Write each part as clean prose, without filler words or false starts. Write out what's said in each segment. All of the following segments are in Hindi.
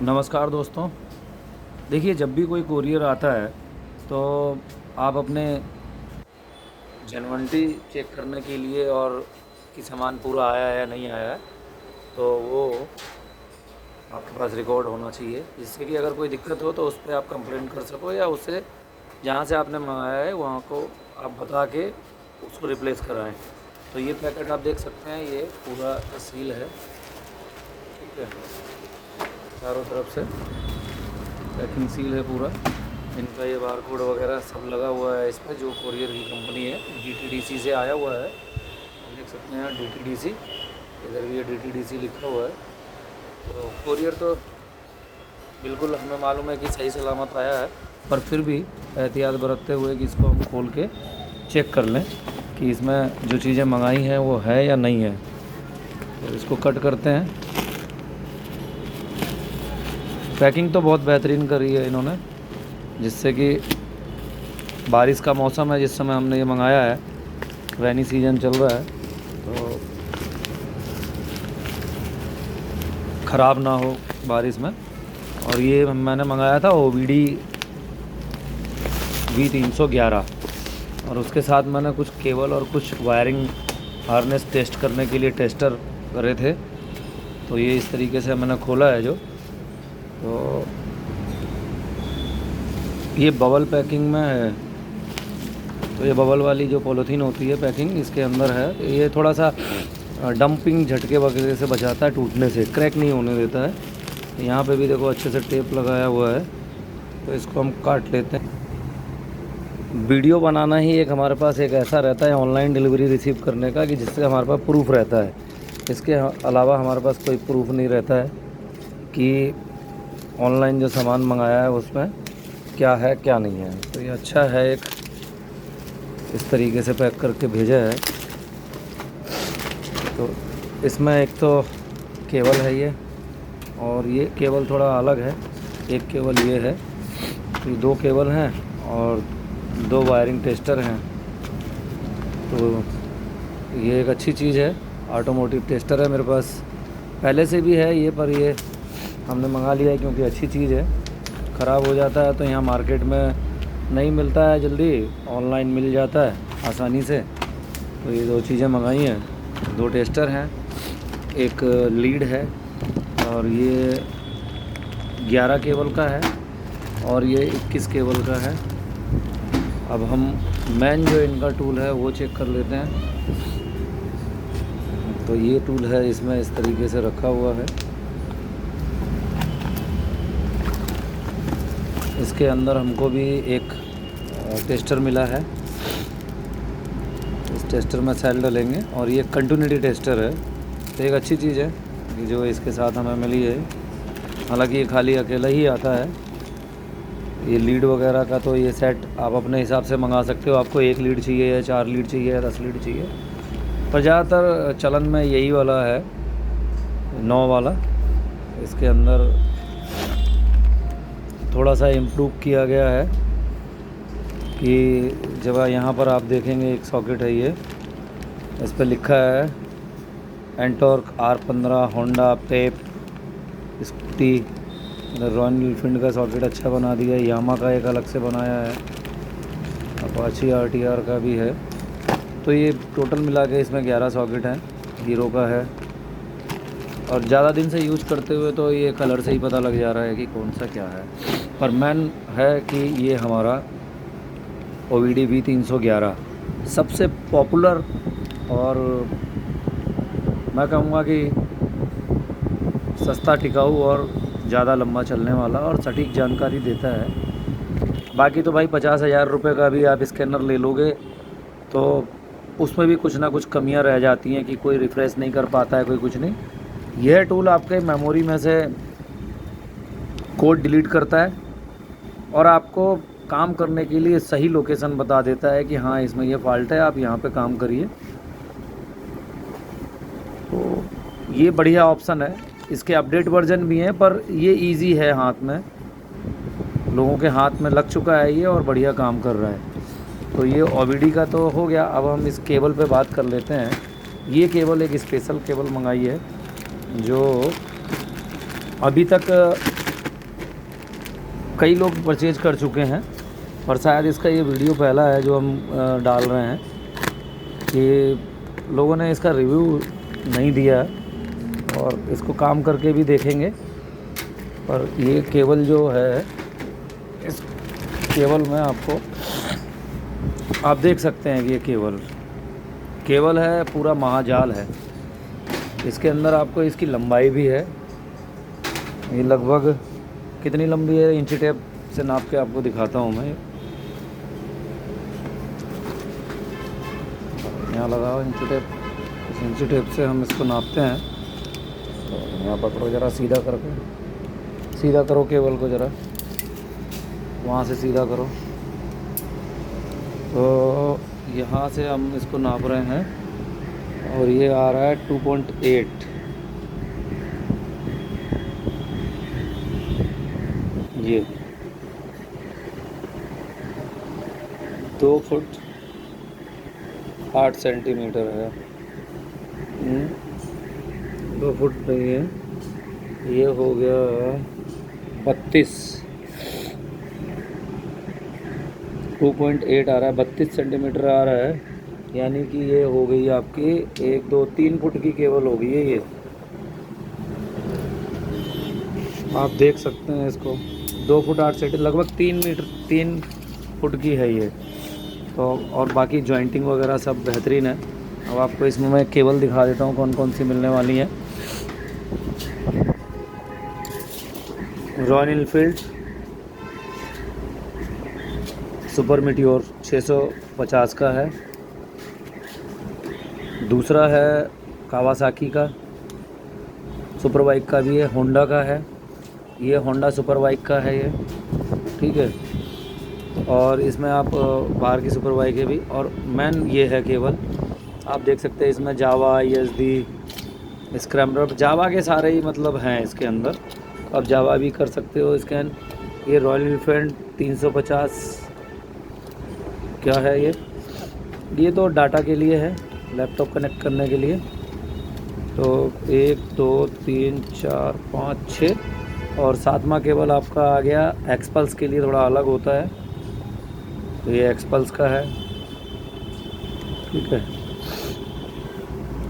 नमस्कार दोस्तों। देखिए, जब भी कोई कोरियर आता है तो आप अपने जेन्युइनिटी चेक करने के लिए और कि सामान पूरा आया है या नहीं आया है, तो वो आपके पास रिकॉर्ड होना चाहिए, जिससे कि अगर कोई दिक्कत हो तो उस पे आप कंप्लेंट कर सको या उससे जहाँ से आपने मंगाया है वहाँ को आप बता के उसको रिप्लेस कराएं। तो ये पैकेट आप देख सकते हैं, ये पूरा सील है, ठीक है, चारों तरफ से पैकिंग सील है पूरा। इनका ये बारकोड वगैरह सब लगा हुआ है इस पर, जो कोरियर की कंपनी है डीटीडीसी से आया हुआ है। देख सकते हैं डीटीडीसी, इधर भी ये डीटीडीसी लिखा हुआ है। तो कोरियर तो बिल्कुल हमें मालूम है कि सही सलामत आया है, पर फिर भी एहतियात बरतते हुए कि इसको हम खोल के चेक कर लें कि इसमें जो चीज़ें मंगाई हैं वो है या नहीं है। तो इसको कट करते हैं। पैकिंग तो बहुत बेहतरीन करी है इन्होंने, जिससे कि बारिश का मौसम है जिस समय हमने ये मंगाया है, रेनी सीजन चल रहा है, तो ख़राब ना हो बारिश में। और ये मैंने मंगाया था OBD V311, और उसके साथ मैंने कुछ केबल और कुछ वायरिंग हार्नेस टेस्ट करने के लिए टेस्टर करे थे। तो ये इस तरीके से मैंने खोला है जो, तो ये बबल पैकिंग में है। तो ये बबल वाली जो पॉलीथीन होती है पैकिंग, इसके अंदर है। ये थोड़ा सा डंपिंग झटके वगैरह से बचाता है, टूटने से, क्रैक नहीं होने देता है। यहाँ पे भी देखो अच्छे से टेप लगाया हुआ है। तो इसको हम काट लेते हैं। वीडियो बनाना ही एक हमारे पास एक ऐसा रहता है ऑनलाइन डिलीवरी रिसीव करने का कि जिससे हमारे पास प्रूफ रहता है। इसके अलावा हमारे पास कोई प्रूफ नहीं रहता है कि ऑनलाइन जो सामान मंगाया है उसमें क्या है क्या नहीं है। तो ये अच्छा है, एक इस तरीके से पैक करके भेजा है। तो इसमें एक तो केबल है ये, और ये केबल थोड़ा अलग है। एक केबल ये है, तो ये 2 केबल हैं और 2 वायरिंग टेस्टर हैं। तो ये एक अच्छी चीज़ है, ऑटोमोटिव टेस्टर है मेरे पास, पहले से भी है ये, पर ये हमने मंगा लिया है क्योंकि अच्छी चीज़ है। ख़राब हो जाता है तो यहाँ मार्केट में नहीं मिलता है जल्दी, ऑनलाइन मिल जाता है आसानी से। तो ये 2 चीज़ें मंगाई हैं, 2 टेस्टर हैं, एक लीड है, और ये 11 केबल का है और ये 21 केबल का है। अब हम मेन जो इनका टूल है वो चेक कर लेते हैं। तो ये टूल है, इसमें इस तरीके से रखा हुआ है। इसके अंदर हमको भी एक टेस्टर मिला है, इस टेस्टर में सेल डालेंगे, और ये कंटिन्यूटी टेस्टर है। तो एक अच्छी चीज़ है कि जो इसके साथ हमें मिली है। हालांकि ये खाली अकेला ही आता है। ये लीड वगैरह का तो ये सेट आप अपने हिसाब से मंगा सकते हो, आपको 1 लीड चाहिए या 4 लीड चाहिए या 10 लीड चाहिए, पर ज़्यादातर चलन में यही वाला है, 9 वाला। इसके अंदर थोड़ा सा इम्प्रूव किया गया है कि जब यहाँ पर आप देखेंगे एक सॉकेट है, ये इस पर लिखा है एंटॉर्क R15 होंडा पेप स्कूटी। रॉयल एनफील्ड का सॉकेट अच्छा बना दिया है, यामा का एक अलग से बनाया है, अपाची RTR का भी है। तो ये टोटल मिला के इसमें 11 सॉकेट हैं, हीरो का है। और ज़्यादा दिन से यूज़ करते हुए तो ये कलर से ही पता लग जा रहा है कि कौन सा क्या है। पर मैन है कि ये हमारा OBD V311 सबसे पॉपुलर, और मैं कहूँगा कि सस्ता, टिकाऊ और ज़्यादा लंबा चलने वाला और सटीक जानकारी देता है। बाकी तो भाई 50,000 रुपये का भी आप स्कैनर ले लोगे तो उसमें भी कुछ ना कुछ कमियां रह जाती हैं कि कोई रिफ़्रेश नहीं कर पाता है, कोई कुछ नहीं। यह टूल आपके मेमोरी में से कोड डिलीट करता है और आपको काम करने के लिए सही लोकेशन बता देता है कि हाँ इसमें ये फॉल्ट है, आप यहाँ पे काम करिए। तो ये बढ़िया ऑप्शन है। इसके अपडेट वर्जन भी हैं, पर ये इजी है, हाथ में, लोगों के हाथ में लग चुका है ये और बढ़िया काम कर रहा है। तो ये OBD का तो हो गया। अब हम इस केबल पे बात कर लेते हैं। ये केबल एक स्पेशल केबल मंगाई है जो अभी तक कई लोग परचेज कर चुके हैं और शायद इसका ये वीडियो पहला है जो हम डाल रहे हैं कि लोगों ने इसका रिव्यू नहीं दिया और इसको काम करके भी देखेंगे। पर ये केबल जो है, इस केबल में आपको आप देख सकते हैं कि ये केबल है, पूरा महाजाल है। इसके अंदर आपको इसकी लंबाई भी है, ये लगभग कितनी लंबी है, इंची टेप से नाप के आपको दिखाता हूँ मैं। यहाँ लगाओ इंची टेप, इस इंची टेप से हम इसको नापते हैं। तो यहाँ पकड़ो ज़रा, सीधा करके सीधा करो केबल को, ज़रा वहाँ से सीधा करो। तो यहाँ से हम इसको नाप रहे हैं और ये आ रहा है 2.8। ये 2 फुट 8 सेंटीमीटर है। 2 फुट नहीं है, ये हो गया 32, 2.8 आ रहा है, 32 सेंटीमीटर आ रहा है। यानी कि ये हो गई आपकी 1 2 3 फुट की केबल हो गई है ये। आप देख सकते हैं इसको, 2 फुट 8 सेंटीमीटर, लगभग 3 फुट की है ये। तो और बाकी जॉइंटिंग वगैरह सब बेहतरीन है। अब आपको इसमें मैं केबल दिखा देता हूँ कौन कौन सी मिलने वाली है। रॉयल एनफील्ड सुपर मीटियोर 650 का है। दूसरा है कावासाकी का सुपर बाइक का भी है, होंडा का है, ये होंडा सुपर बाइक का है ये, ठीक है। और इसमें आप बाहर की सुपर बाइक है भी। और मेन ये है केबल, आप देख सकते हैं इसमें जावा, ESD, स्क्रैम्बलर, जावा के सारे ही मतलब हैं इसके अंदर। आप जावा भी कर सकते हो स्कैन। ये रॉयल एनफील्ड 350 क्या है ये तो डाटा के लिए है, लैपटॉप कनेक्ट करने के लिए। तो 1 2 3 4 5 6 और 7वां केबल आपका आ गया एक्सपल्स के लिए, थोड़ा अलग होता है। तो ये एक्सपल्स का है, ठीक है।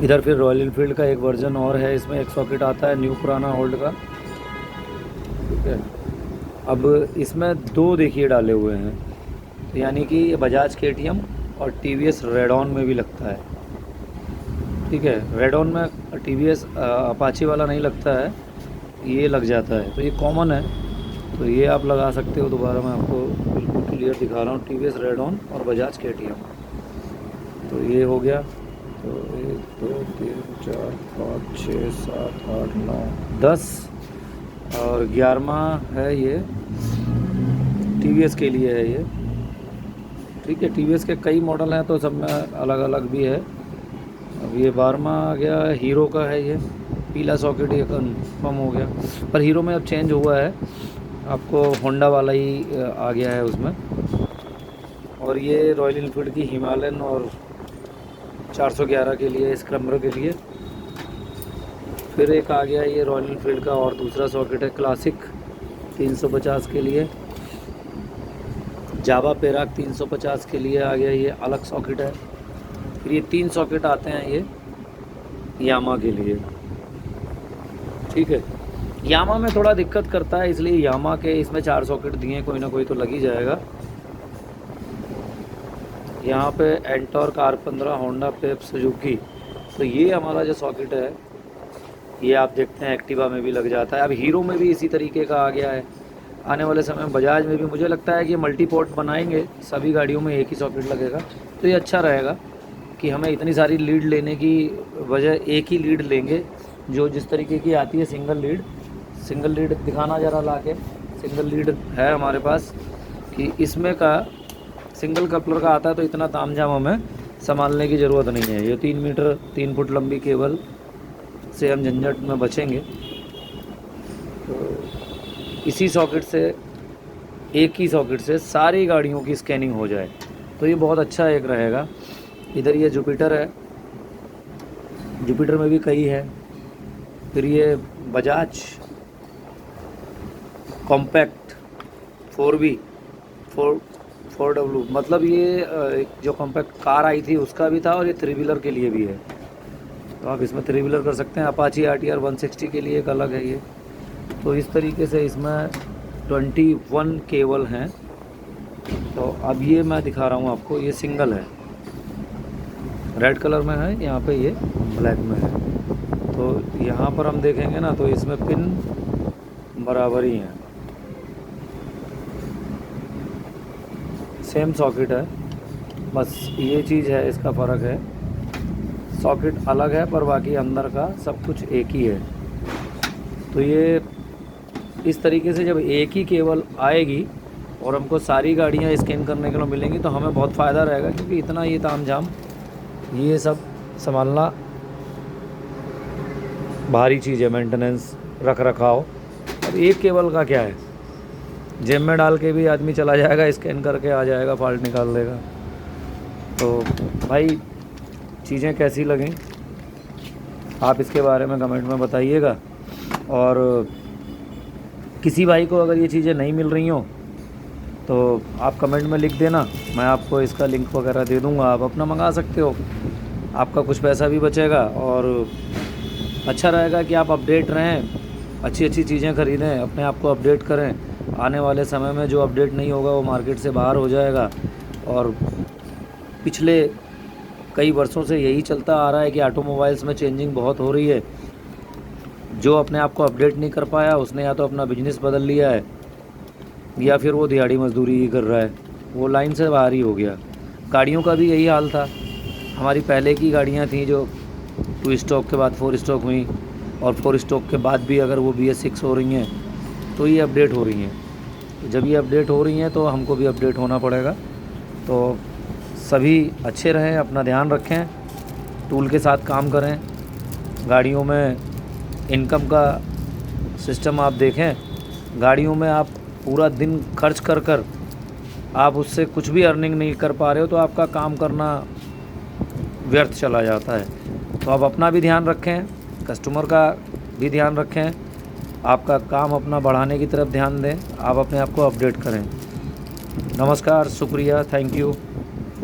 इधर फिर रॉयल एनफील्ड का एक वर्जन और है, इसमें एक सॉकेट आता है न्यू पुराना ओल्ड का, ठीक है। अब इसमें 2 देखिए डाले हुए हैं, तो यानी कि ये बजाज KTM और TVS रेडॉन में भी लगता है, ठीक है। रेडॉन में TVS अपाची वाला नहीं लगता है, ये लग जाता है, तो ये कॉमन है। तो ये आप लगा सकते हो। दोबारा मैं आपको बिल्कुल क्लियर दिखा रहा हूँ, TVS रेडॉन और बजाज KTM। तो ये हो गया। तो 1 2 3 4 5 6 7 8 9 10 और 11वां है ये TVS के लिए है ये, ठीक है। TVS के कई मॉडल हैं तो सब में अलग अलग भी है। अब ये 12वां आ गया, हीरो का है ये, पीला सॉकेट ये कन्फर्म हो गया। पर हीरो में अब चेंज हुआ है, आपको होंडा वाला ही आ गया है उसमें। और ये रॉयल एनफील्ड की हिमालयन और 411 के लिए, स्क्रैम्बलर के लिए। फिर एक आ गया ये रॉयल एनफील्ड का और दूसरा सॉकेट है क्लासिक 350 के लिए। जावा पेराक 350 के लिए आ गया, ये अलग सॉकेट है। फिर ये 3 सॉकेट आते हैं ये यामा के लिए, ठीक है। यामा में थोड़ा दिक्कत करता है, इसलिए यामा के इसमें 4 सॉकेट दिए, कोई ना कोई तो लग ही जाएगा। यहाँ पे एंटॉर्क R15, होंडा, पेप, सुजुकी। तो ये हमारा जो सॉकेट है ये आप देखते हैं एक्टिवा में भी लग जाता है। अब हीरो में भी इसी तरीके का आ गया है। आने वाले समय में बजाज में भी मुझे लगता है कि मल्टी पोर्ट बनाएंगे, सभी गाड़ियों में एक ही सॉकेट लगेगा। तो ये अच्छा रहेगा कि हमें इतनी सारी लीड लेने की वजह एक ही लीड लेंगे जो जिस तरीके की आती है, सिंगल लीड दिखाना ज़रा ला के। सिंगल लीड है हमारे पास कि इसमें का सिंगल कपलर का आता है, तो इतना तामझाम हमें संभालने की ज़रूरत नहीं है। ये 3 फुट लंबी केबल से हम झंझट में बचेंगे। तो इसी सॉकेट से, एक ही सॉकेट से सारी गाड़ियों की स्कैनिंग हो जाए, तो ये बहुत अच्छा एक रहेगा। इधर ये जुपिटर है, जुपिटर में भी कई है। फिर ये बजाज कॉम्पैक्ट 4V 4W, मतलब ये एक जो कॉम्पैक्ट कार आई थी उसका भी था और ये 3 व्हीलर के लिए भी है। तो आप इसमें 3 व्हीलर कर सकते हैं। अपाची RTR 160 के लिए एक अलग है ये। तो इस तरीके से इसमें 21 केबल हैं। तो अब ये मैं दिखा रहा हूँ आपको, ये सिंगल है, रेड कलर में है, यहाँ पे ये ब्लैक में है। तो यहाँ पर हम देखेंगे ना तो इसमें पिन बराबर ही हैं, सेम सॉकेट है, बस ये चीज़ है, इसका फ़र्क है, सॉकेट अलग है पर बाकी अंदर का सब कुछ एक ही है। तो ये इस तरीके से जब एक ही केबल आएगी और हमको सारी गाड़ियाँ स्कैन करने के लिए मिलेंगी तो हमें बहुत फ़ायदा रहेगा, क्योंकि इतना ये तामझाम ये सब संभालना भारी चीज़ है, मेंटेनेंस, रख रखाव। अब एक केबल का क्या है, जेब में डाल के भी आदमी चला जाएगा, स्कैन करके आ जाएगा, फॉल्ट निकाल देगा। तो भाई चीज़ें कैसी लगें आप इसके बारे में कमेंट में बताइएगा। और किसी भाई को अगर ये चीज़ें नहीं मिल रही हों तो आप कमेंट में लिख देना, मैं आपको इसका लिंक वगैरह दे दूँगा, आप अपना मंगा सकते हो, आपका कुछ पैसा भी बचेगा और अच्छा रहेगा कि आप अपडेट रहें, अच्छी अच्छी चीज़ें ख़रीदें, अपने आप को अपडेट करें। आने वाले समय में जो अपडेट नहीं होगा वो मार्केट से बाहर हो जाएगा। और पिछले कई वर्षों से यही चलता आ रहा है कि ऑटोमोबाइल्स में चेंजिंग बहुत हो रही है। जो अपने आप को अपडेट नहीं कर पाया उसने या तो अपना बिजनेस बदल लिया है या फिर वो दिहाड़ी मजदूरी ही कर रहा है, वो लाइन से बाहर ही हो गया। गाड़ियों का भी यही हाल था, हमारी पहले की गाड़ियाँ थी जो 2 स्ट्रोक के बाद 4 स्ट्रोक हुई, और 4 स्ट्रोक के बाद भी अगर वो BS6 हो रही हैं तो ये अपडेट हो रही हैं। तो जब ये अपडेट हो रही हैं तो हमको भी अपडेट होना पड़ेगा। तो सभी अच्छे रहें, अपना ध्यान रखें, टूल के साथ काम करें। गाड़ियों में इनकम का सिस्टम आप देखें, गाड़ियों में आप पूरा दिन खर्च कर कर आप उससे कुछ भी अर्निंग नहीं कर पा रहे हो तो आपका काम करना व्यर्थ चला जाता है। तो आप अपना भी ध्यान रखें, कस्टमर का भी ध्यान रखें, आपका काम अपना बढ़ाने की तरफ ध्यान दें, आप अपने आप को अपडेट करें। नमस्कार, शुक्रिया, थैंक यू।